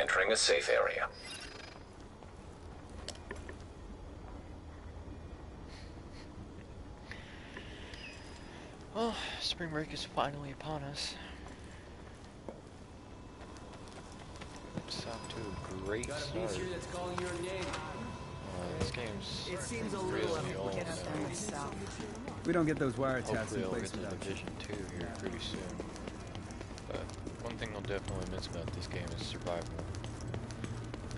entering a safe area. Well, spring break is finally upon us. It's off to a great start. That's calling your name. This game's It seems a really little old now. We don't get those wiretaps Hopefully in I'll place get to without you. Division 2 here pretty soon. But one thing I'll definitely miss about this game is survival.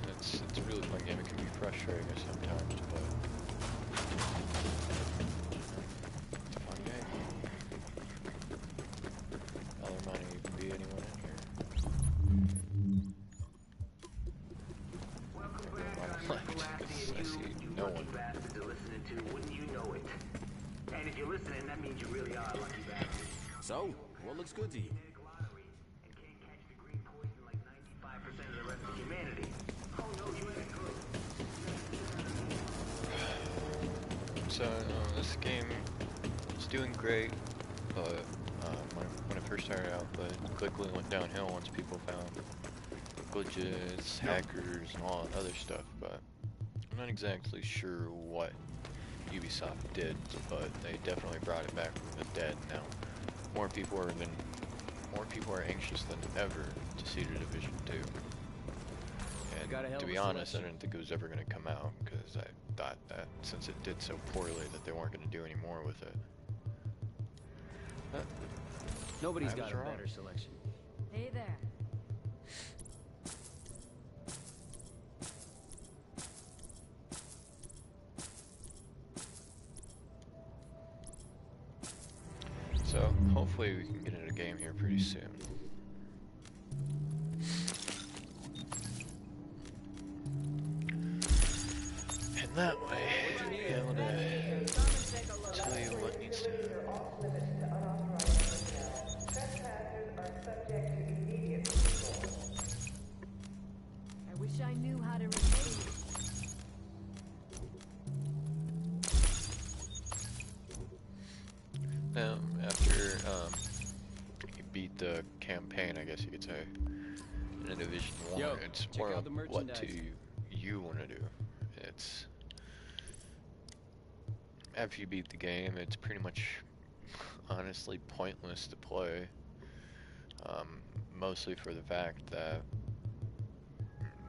And it's a really fun game. It can be frustrating sometimes, but it's a fun game. Other money you can be anyone in here. I see no one. And if you're listening, that means you really are a lucky bastard. So, what looks good to you? And can't catch the green poison like 95% of the rest of humanity. Oh no, you ain't good. So, this game is doing great, but when it first started out, but quickly went downhill once people found glitches, hackers, and all that other stuff, but I'm not exactly sure what Ubisoft did, but they definitely brought it back from the dead now. More people are anxious than ever to see the Division 2. And to be honest, I didn't think it was ever going to come out, because I thought that since it did so poorly that they weren't going to do any more with it. But Nobody's I got was a wrong. better selection. Hey there. So hopefully we can get in a game here pretty soon. And that way, I'll be able to tell you what needs to happen. I wish I knew how to repay you. Now, after you beat the campaign, I guess you could say, in Division 1, Yo, it's check more out of the what merchandise. you want to do. It's after you beat the game, it's pretty much honestly pointless to play. Mostly for the fact that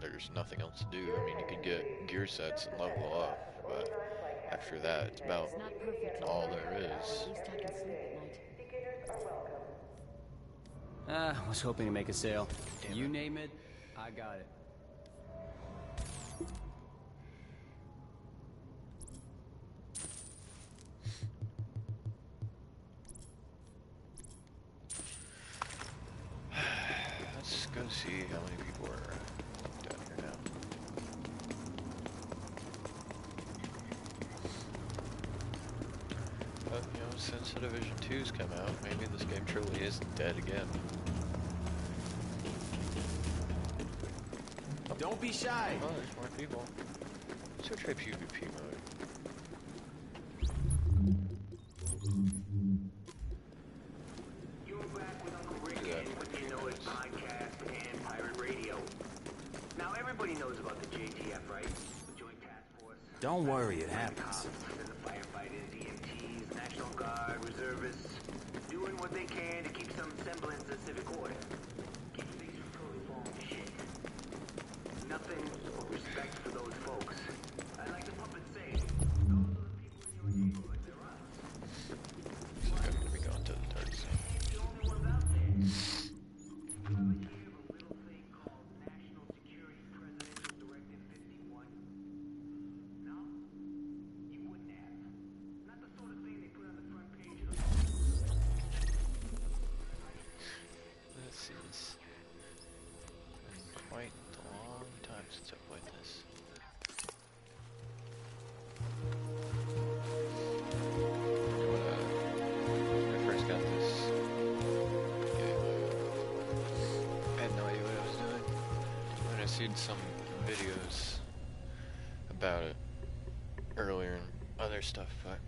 there's nothing else to do. I mean, you could get gear sets and level up, but after that, it's about It's not perfect. all there At is. least I can sleep at night. I was hoping to make a sale. Damn You it. name it, I got it. Let's go see how many people are down here now. But, since the Division 2's come out, maybe this game truly is dead again. Don't be shy. Oh, there's more people. Let's go try PvP mode. You're back with Uncle Rick Yeah. and what you know as podcast and pirate radio. Now everybody knows about the JTF, right? The Joint Task Force. Don't worry, it Cops, happens. and the firefighters, EMTs, National Guard, reservists, doing what they can to keep some semblance of civic order. Keep things from totally falling to shit. Nothing but respect for those folks. I like the puppet saying, those are the people in your neighborhood, they're us. So I'm gonna be going to the target zone. The only ones out there. You ever hear of a little thing called National Security Presidential Directive 51? No? You wouldn't have. Not the sort of thing they put on the front page of the Let's see, it's been quite a long time since I've played this. When I first got this game, I had no idea what I was doing. And I seen some videos about it earlier and other stuff, but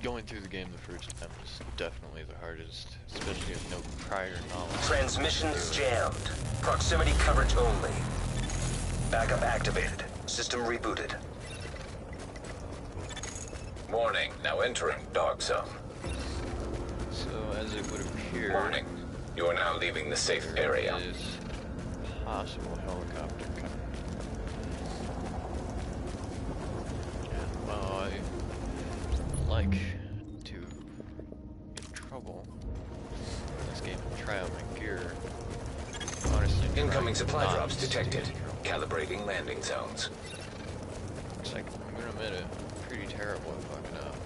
going through the game the first time is definitely the hardest, especially with no prior knowledge. Transmissions jammed. Proximity coverage only. Backup activated. System rebooted. Warning, now entering dog zone. So, as it would appear, Warning, you are now leaving the safe area. there is possible helicopter coming. And while I like to get in trouble in this game and try out my gear, honestly, Incoming trying supply not drops to detected. get in trouble. Calibrating landing zones. It's like, I'm gonna admit it, I'm pretty terrible at fucking up.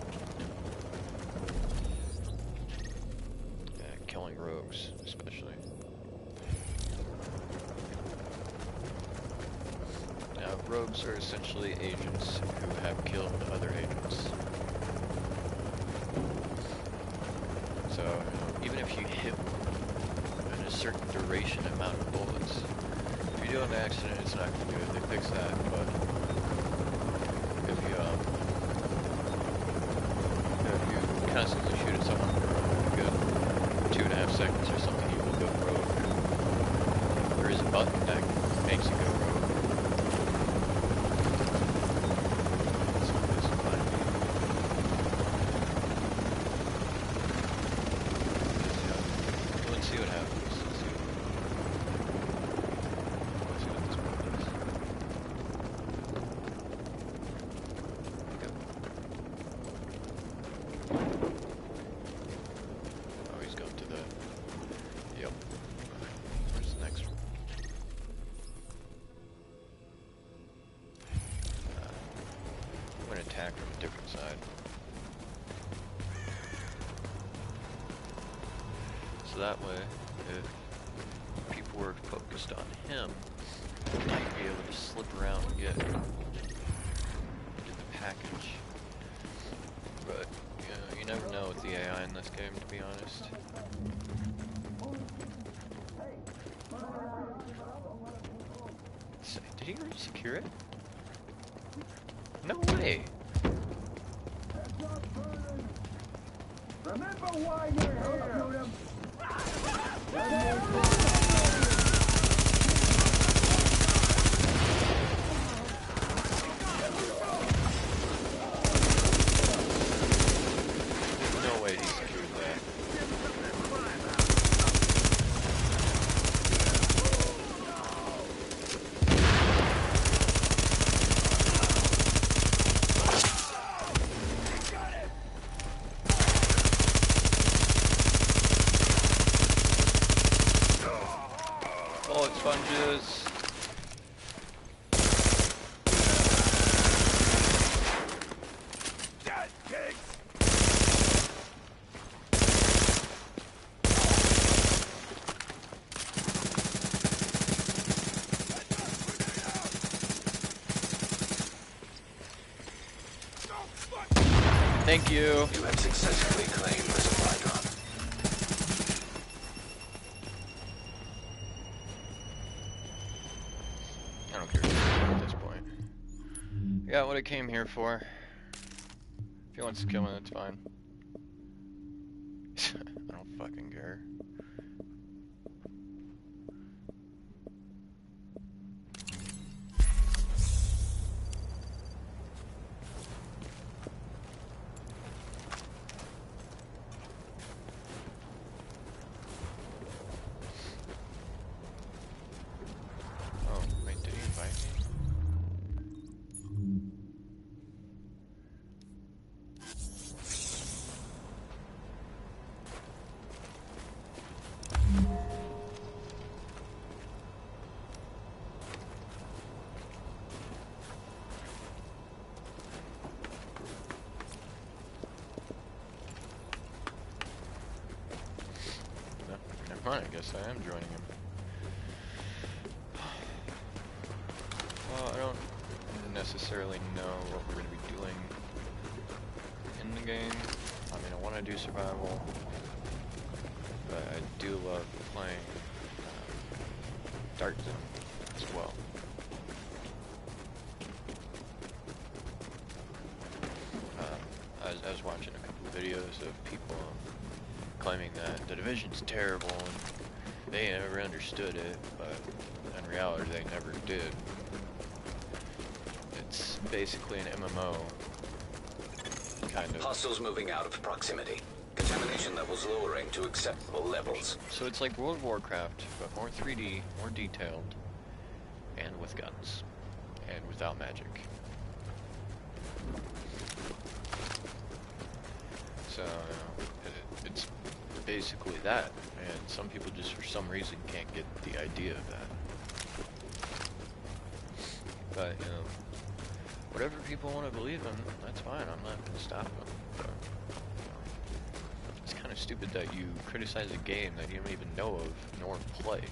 Yeah, killing rogues, especially. Now, rogues are essentially agents who have killed other agents. So, even if you hit in a certain duration amount of bullets, if you do an accident, it's not gonna do it. They fix that, but if you constantly shoot at someone for a good 2.5 seconds or something, you will go rogue. There is a button that makes you go rogue. So it's fine. Just, let's see what happens. Let's see what this one does. Oh, he's going to the... Yep. Where's the next one? I'm going to attack from a different side. So that way, if people were focused on him, they might be able to slip around and get the package. But, you know, you never know with the AI in this game, to be honest. Did he already secure it? No way! Remember why you're here. There's no way he secured that. Bullet sponges. Thank you. You have successfully claimed the supply drop. I don't care at this point. I got what I came here for. If he wants to kill me, that's fine. I don't fucking care. Oh, wait, did he invite me? No, never mind, I guess I am joining him. Well, I don't necessarily know what we're going to be doing in the game. I mean, I want to do survival, but I do love playing Dark Zone as well. I was watching a couple videos of people claiming that the Division's terrible and they never understood it, but in reality they never did. It's basically an MMO, kind of. Hostiles moving out of proximity. Contamination levels lowering to acceptable levels. So it's like World of Warcraft, but more 3D, more detailed, and with guns, and without magic. So, it's basically that, and some people just for some reason can't get the idea of that. But, you know, whatever people want to believe in, that's fine, I'm not going to stop them. But, it's kind of stupid that you criticize a game that you don't even know of, nor play.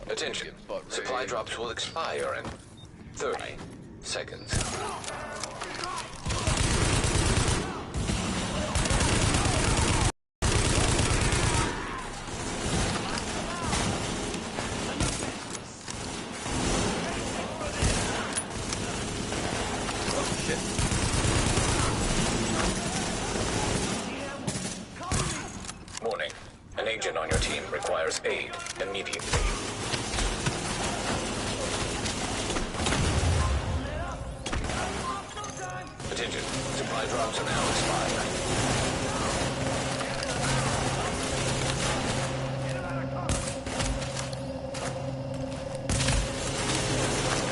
Attention. Supply drops will expire in 30 seconds. Oh shit. Warning. An agent on your team requires aid immediately. Attention. Supply drops are now expiring.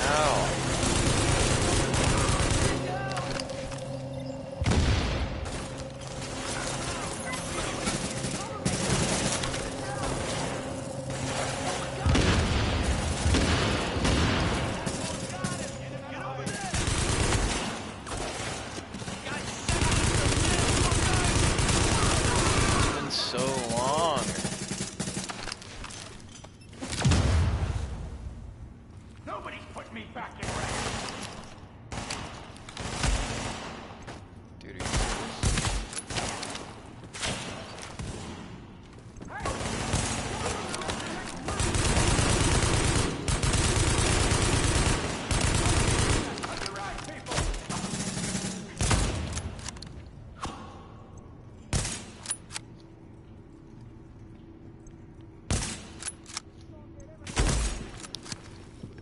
Ow. It's been so long. Nobody's put me back in rank. Dude, are you serious?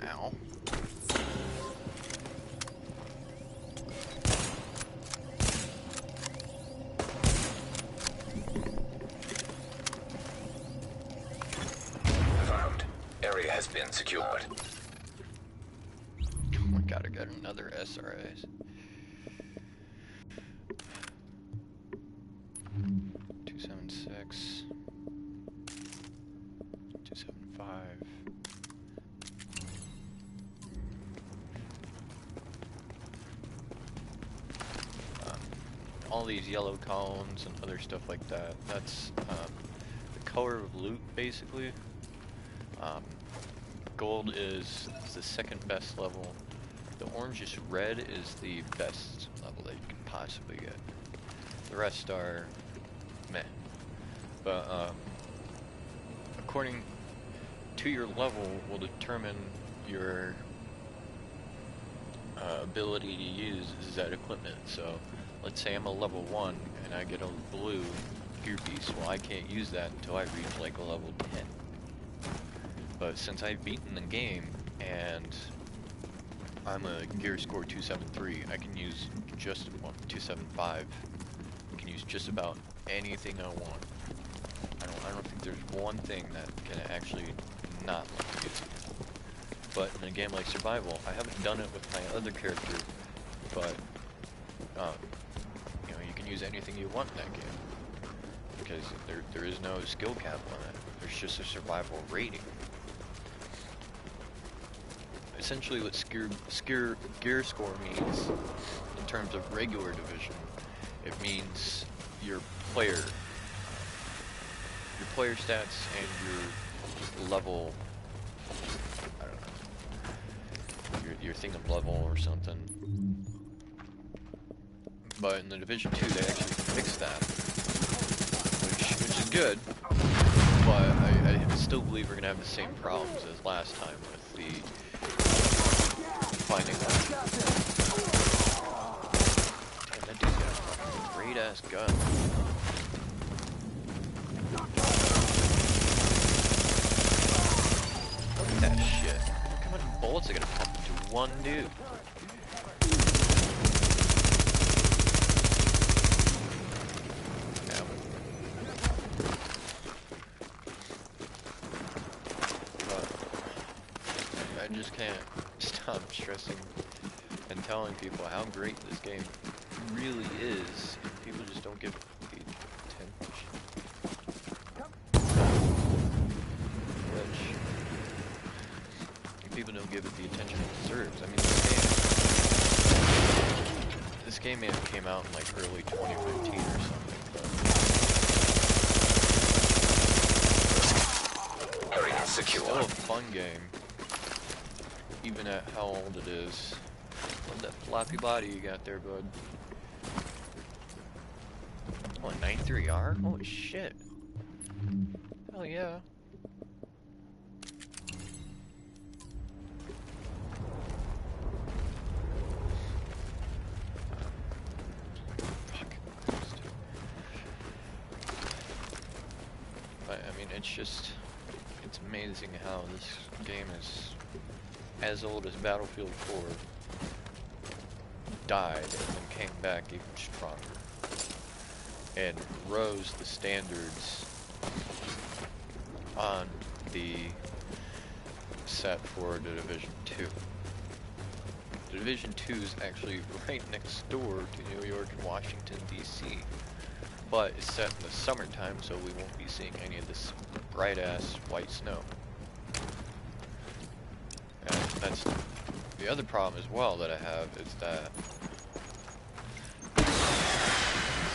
Ow. Confirmed. Area has been secured. Oh my god, I got another SRS. 276. 275. All these yellow columns and other stuff like that. That's the color of loot, basically. Gold is the second best level. The orangish red is the best level that you can possibly get. The rest are meh. But according to your level will determine your ability to use that equipment. So let's say I'm a level 1 and I get a blue gear piece. Well, I can't use that until I reach like a level 10. But since I've beaten the game and I'm a gear score 273, I can use just 275. I can use just about anything I want. I don't think there's one thing that can actually not let me use it. But in a game like Survival, I haven't done it with my other character, but you know, you can use anything you want in that game because there is no skill cap on it. There's just a survival rating. Essentially, what gear score means in terms of regular division, it means your player stats and your level, I don't know, your thing of level or something. But in the Division 2 they actually fixed that, which is good. But I still believe we're gonna have the same problems as last time with the finding that. Damn, that dude's got a fucking great ass gun. Look at that shit. Look how much bullets are gonna pump into one dude. I just can't stop stressing and telling people how great this game really is, and people just don't give the attention. Which people don't give it the attention it deserves. I mean, this game may have came out in like early 2015 or something. But Secure. still a fun game. Even at how old it is. Love that floppy body you got there, bud. Oh, a 93R? Holy shit. Hell yeah. Fuck. But, I mean, it's amazing how this game is as old as Battlefield 4 died and then came back even stronger and rose the standards on the set for the Division 2. The Division 2 is actually right next door to New York and Washington, D.C. But it's set in the summertime, so we won't be seeing any of this bright-ass white snow. And that's the other problem as well that I have is that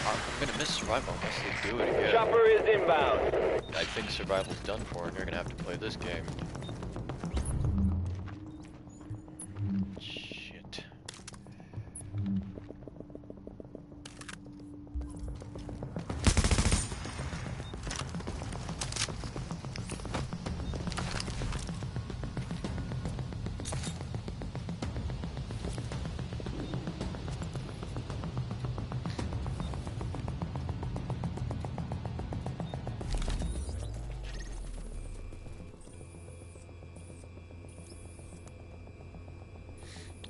I'm gonna miss survival unless they do it again. Chopper is inbound. I think survival's done for and you're gonna have to play this game. Shit.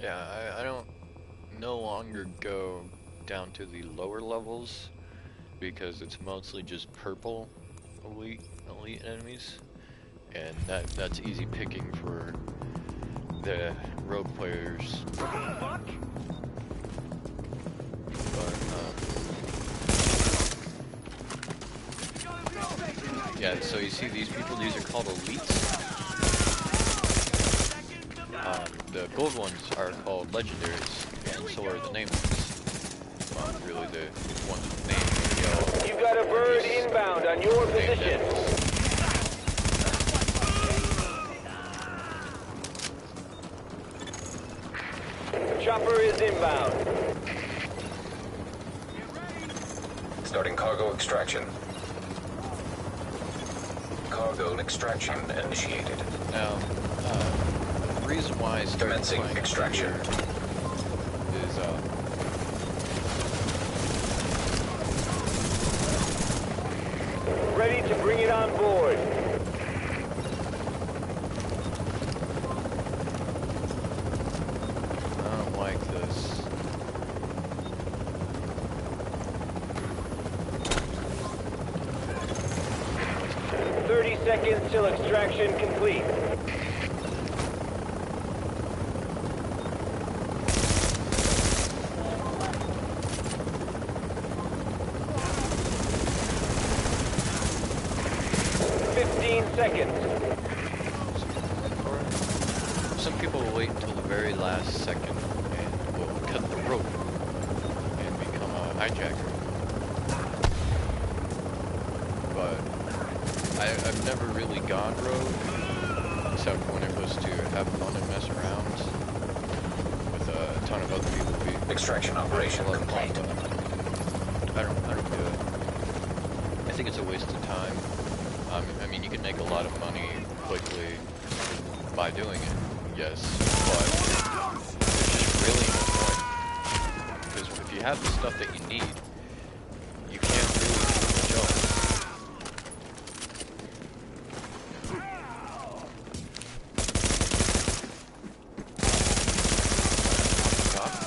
Yeah, I don't no longer go down to the lower levels because it's mostly just purple elite enemies, and that's easy picking for the rogue players. But, yeah, so you see these people, these are called elites. The gold ones are called legendaries, and so are the named ones. Really, the ones with names are yellow. You've got a bird inbound on your position. Chopper is inbound. Starting cargo extraction. Cargo extraction initiated. Now, the reason why I started Commencing playing extraction. here is, Ready to bring it on board. I don't like this. 30 seconds till extraction complete. Seconds. Some people will wait until the very last second and will cut the rope and become a hijacker. But I've never really gone rogue, except when it was to have fun and mess around with a ton of other people. Extraction operation A lot of fun, complete. but I don't do it. I think it's a waste of time. I mean, you can make a lot of money quickly by doing it, yes, but there's just really no point. Because if you have the stuff that you need, you can't really do much else.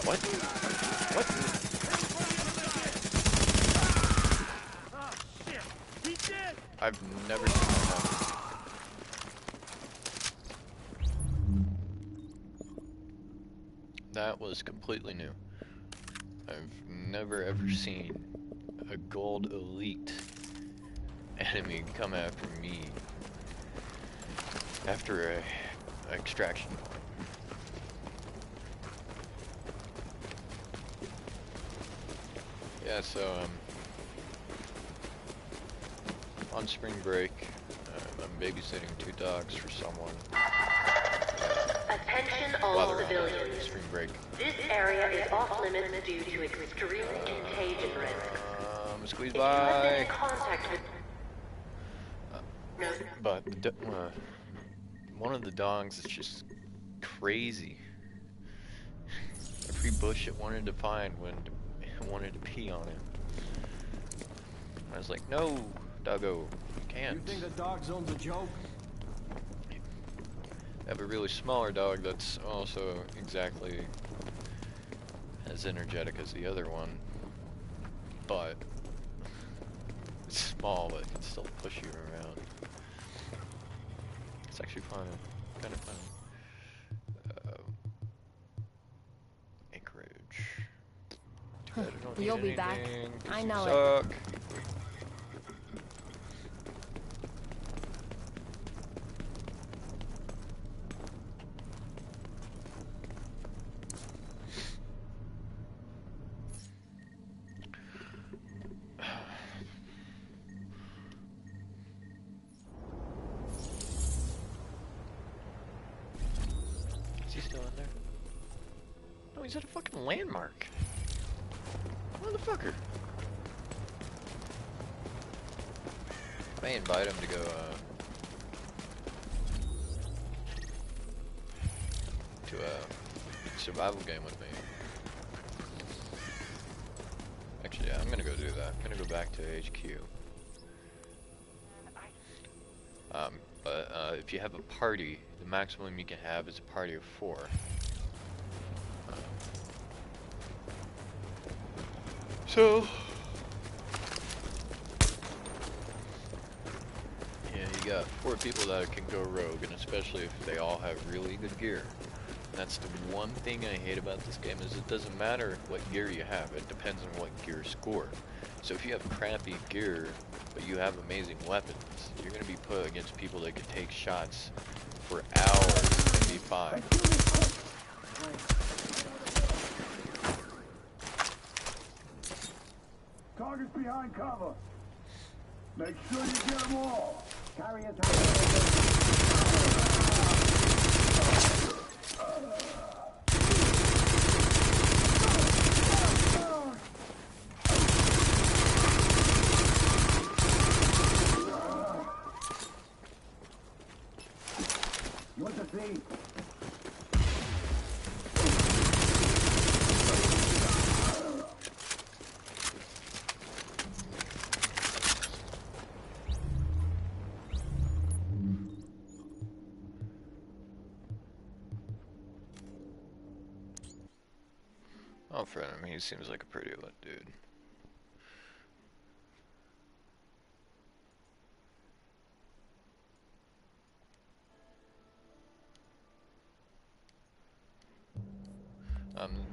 What? What? I've never seen that happen. That was completely new. I've never ever seen a gold elite enemy come after me after a extraction. Yeah, so on spring break, I'm babysitting 2 dogs for someone. Attention While all they're on civilians. spring break. This area is off limits due to extreme contagion risk. Squeeze If you have been by. in contact with... No. But one of the dogs is just crazy. Every bush it wanted to find when it wanted to pee on it. I was like, no, doggo, you can't. You think the dog zone's a joke? I have a really smaller dog that's also exactly as energetic as the other one, but it's small, but it can still push you around. It's actually fun, kind of fun. Anchorage. Too bad I don't You'll need be back. anything, 'cause I you know it. suck. Is he still in there? No, he's at a fucking landmark. Motherfucker. I may invite him to go, to a survival game with me. Actually, yeah, I'm gonna go do that. I'm gonna go back to HQ. But if you have a party, the maximum you can have is a party of 4. So, yeah, you got 4 people that can go rogue, and especially if they all have really good gear. And that's the one thing I hate about this game, is it doesn't matter what gear you have, it depends on what gear score. So if you have crappy gear, but you have amazing weapons, you're gonna be put against people that can take shots for hours and be fine. Target's behind cover. Make sure you get them all. Carriers You want to see? Oh, for him, he seems like a pretty lit dude.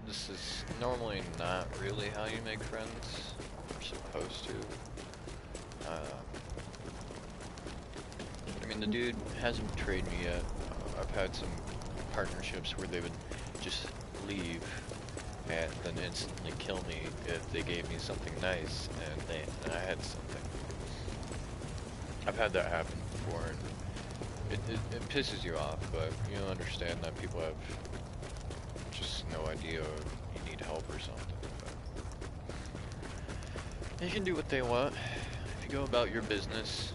This is normally not really how you make friends. You're supposed to. I mean, the dude hasn't betrayed me yet. I've had some partnerships where they would just leave and then instantly kill me if they gave me something nice and I had something. I've had that happen before, and it pisses you off, but you understand that people have just no idea you need help or something. But they can do what they want. If you go about your business,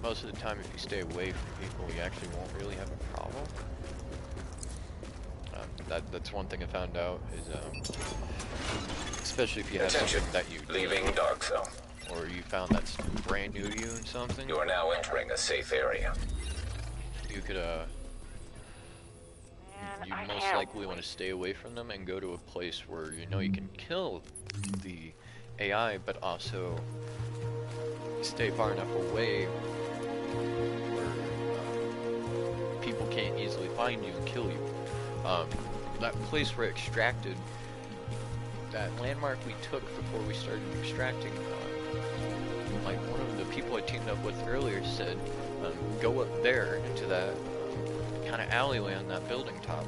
most of the time if you stay away from people, you actually won't really have a problem. That's one thing I found out is, especially if you have Attention, something that you leaving need, dark zone. or you found that's brand new to you and something, You are now entering a safe area. you could, you most likely want to stay away from them and go to a place where you know you can kill the AI, but also stay far enough away where people can't easily find you and kill you. That place where I extracted, that landmark we took before we started extracting, like one of the people I teamed up with earlier said, go up there into that kind of alleyway on that building top,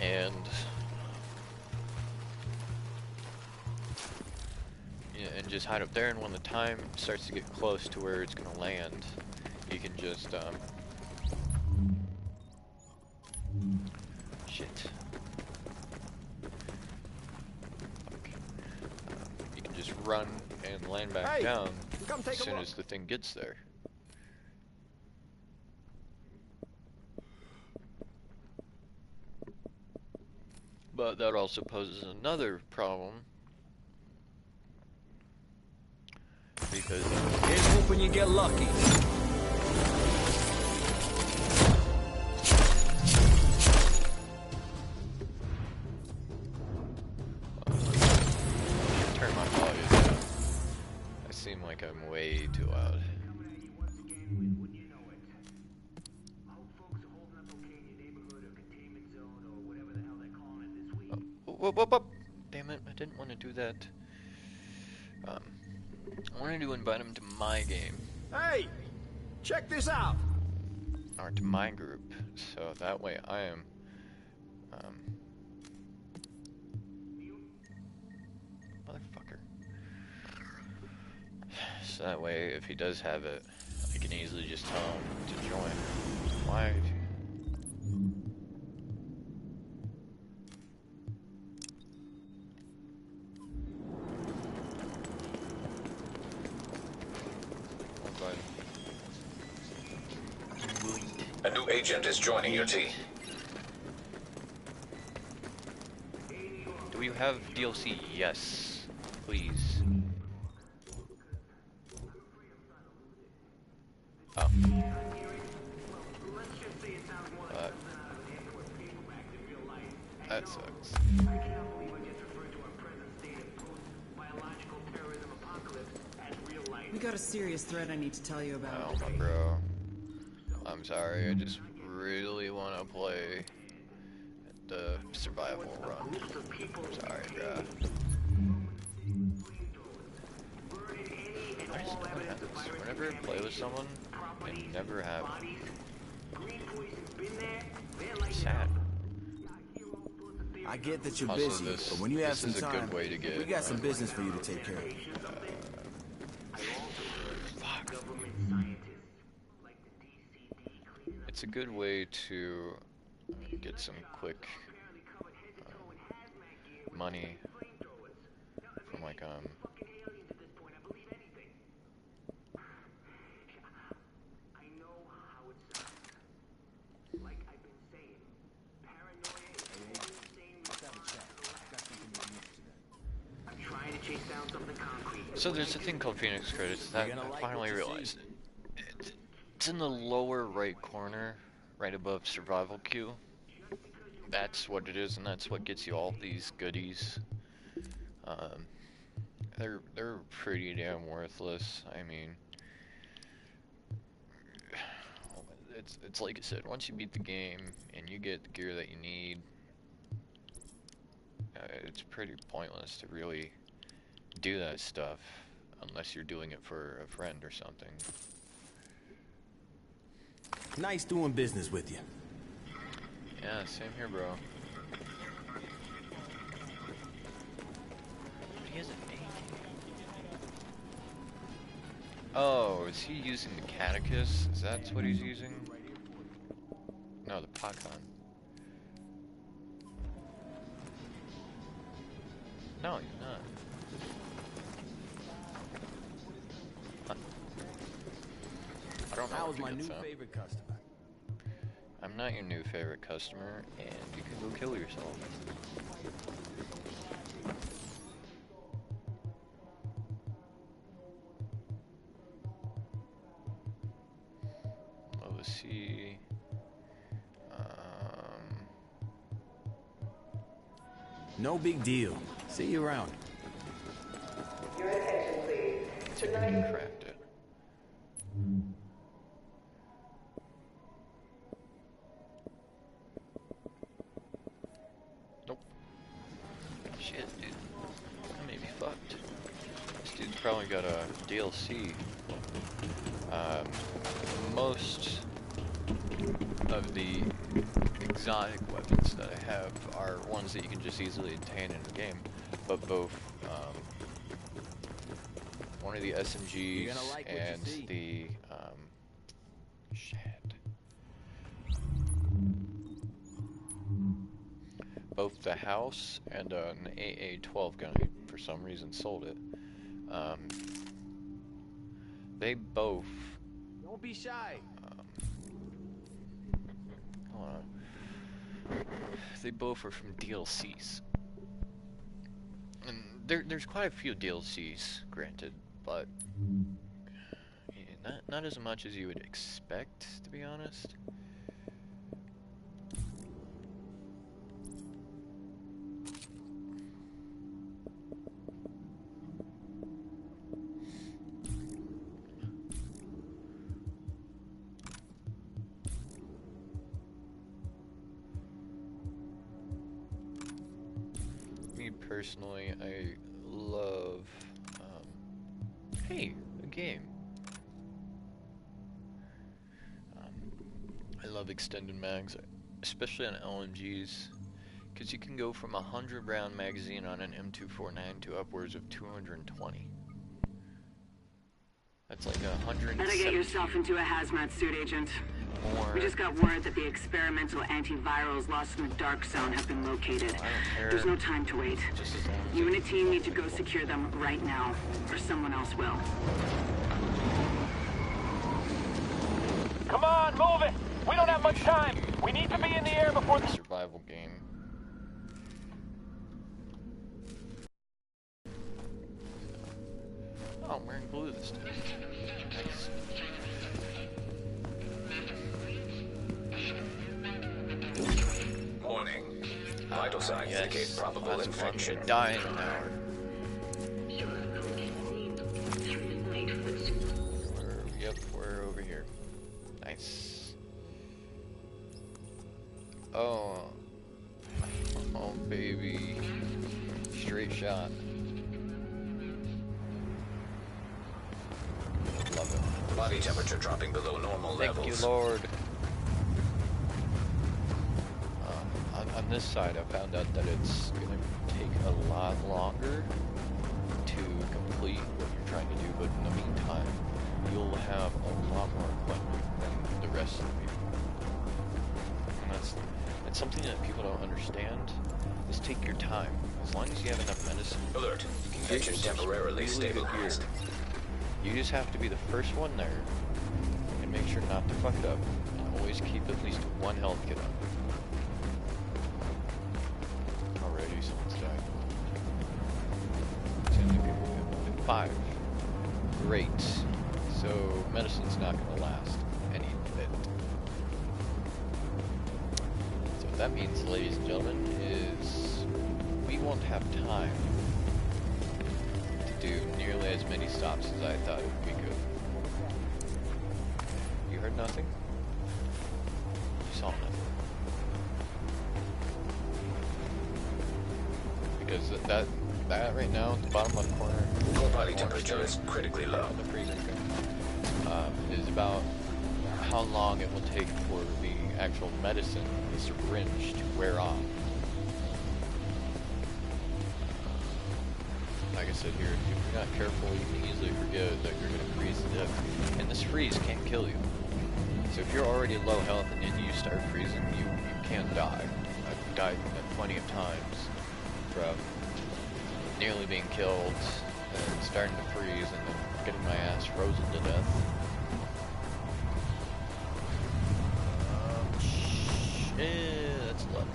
and yeah, and just hide up there, and when the time starts to get close to where it's gonna land, you can just shit. You can just run and land back down as soon as the thing gets there. But that also poses another problem, because Here's hoping you get lucky. turn my volume down. I seem like I'm way too loud. Whoop. Damn it, I didn't want to do that. I wanted to invite him to my game, Hey, check this out. or to my group, so that way I am, motherfucker. So that way, if he does have it, I can easily just tell him to join. Why? A new agent is joining your team. Do you have DLC? Yes, please. Oh. That sucks. We got a serious threat I need to tell you about. Oh, my bro. I'm sorry, I just really want to play the survival run. Sorry, bro. I just never have this. Whenever I play with someone, I never have it. It's sad. I get that you're Also, busy, this- but when you have this some is a time, good way to get, we got some business for you to take care of. It's a good way to get some quick money from like so there's a thing called Phoenix credits that I finally realized. It's in the lower right corner, right above survival queue. That's what it is, and that's what gets you all these goodies. They're pretty damn worthless. I mean, it's like I said, once you beat the game and you get the gear that you need, it's pretty pointless to really do that stuff unless you're doing it for a friend or something. Nice doing business with you. Yeah, same here, bro. He has an AK. Oh, is he using the Catechus? Is that what he's using? No, the Pakon. No, he's not. Huh. I don't know. That what was my to new get, so. favorite customer. I'm not your new favorite customer, and you can go kill yourself. Oh, let's see. No big deal. See you around. Your attention, please. See if we can craft it. Nope. Shit, dude. I may be fucked. This dude's probably got a DLC. Most of the exotic weapons that I have are ones that you can just easily obtain in the game, but both one of the SMGs like and the shit. Both the house and an AA-12 gun, I for some reason sold it. They both. Don't be shy. Hold on. They both are from DLCs. And there's quite a few DLCs, granted, but yeah, not as much as you would expect, to be honest. Personally, I love, hey, a game. I love extended mags, especially on LMGs, because you can go from a 100-round magazine on an M249 to upwards of 220. That's like 100. Better get yourself into a hazmat suit, Agent. More. We just got word that the experimental antivirals lost in the dark zone have been located. There's no time to wait. You and a team need to go secure them right now, or someone else will. Come on, move it! We don't have much time! We need to be in the air before the survival game. Oh, I'm wearing blue this time. Nice. Warning. Vital signs indicate probable infection. Die in an hour. Yep, we're over here. Nice. Oh. Oh, baby. Straight shot. Love it. Body temperature dropping below normal levels. Thank you, Lord. On this side, I found out that it's going to take a lot longer to complete what you're trying to do, but in the meantime, you'll have a lot more equipment than the rest of the people. And that's something that people don't understand, is take your time. As long as you have enough medicine, alert, you can get yourself temporarily really stabilized. You just have to be the first one there, and make sure not to fuck it up, and always keep at least one health kit up. Already, someone's died. 5. Great. So, medicine's not going to last any bit. So what that means, ladies and gentlemen, is we won't have time to do nearly as many stops as I thought we could. You heard nothing? You saw nothing. Because that right now, at the bottom left corner, Core body temperature is critically low. The freezing is about how long it will take for the actual medicine, the syringe, to wear off. Like I said here, if you're not careful, you can easily forget that you're going to freeze to death. And this freeze can't kill you. So if you're already low health and then you start freezing, you can die. I've died plenty of times from nearly being killed and starting to freeze and then getting my ass frozen to death. That's luck.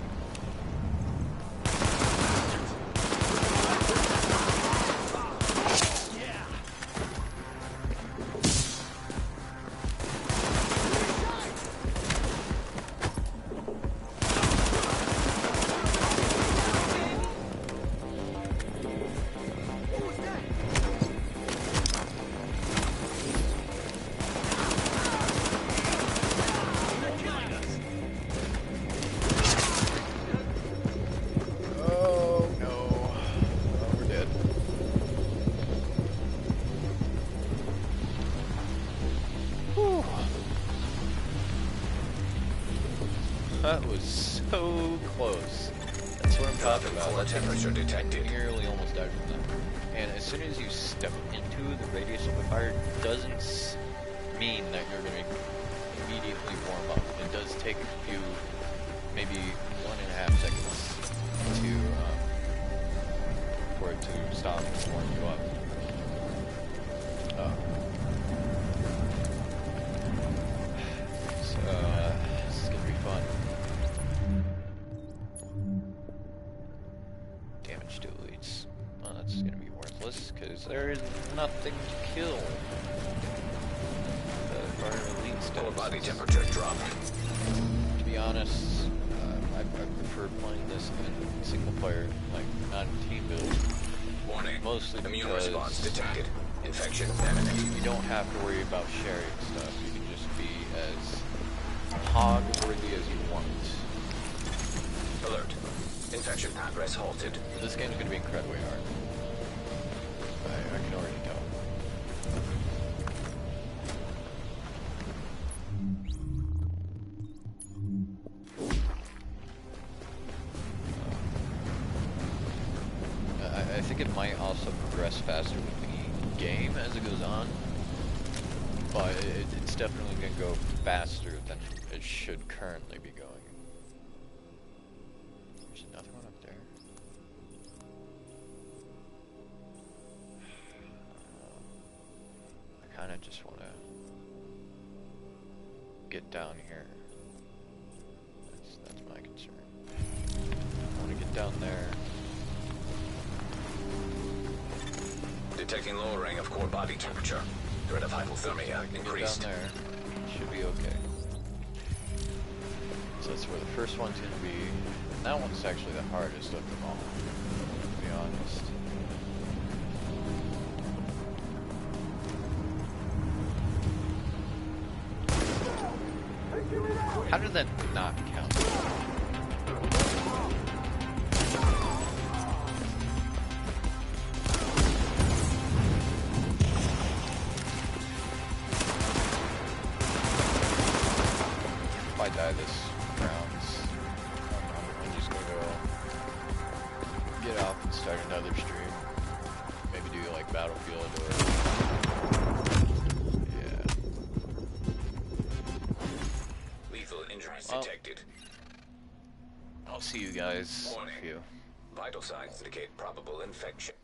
That was so close. That's what I'm talking about. That's temperature detected. Nearly almost died from that. And as soon as you step into the radius of the fire, doesn't mean that you're going to immediately warm up. It does take a few, maybe 1.5 seconds to for it to stop and warm you up. This is gonna be fun. Damage to elites. Well, that's gonna be worthless because there is nothing to kill. The fire elites don't. Body temperature drop. To be honest, I prefer playing this in single player, like not in team build. Warning. Mostly Immune because response detected. Infection imminent. you don't have to worry about sharing stuff. You can just be as hog worthy as you want. Alert. Infection progress halted. This game's gonna be incredibly hard. I can already tell. I think it might also progress faster with the game as it goes on, but it's definitely going to go faster than it should currently be going. There's another one up there. I kind of just want to get down here. That's my concern. I want to get down there. Detecting lowering of core body temperature. Threat of hypothermia increased. Down there. Should be okay. So that's where the first one's going to be. And that one's actually the hardest of them all, to be honest. How did that not count? If I die this round, I'm just gonna go get off and start another stream. Maybe do like Battlefield or yeah. Lethal injuries detected. I'll see you guys. Warning. Vital signs indicate probable infection.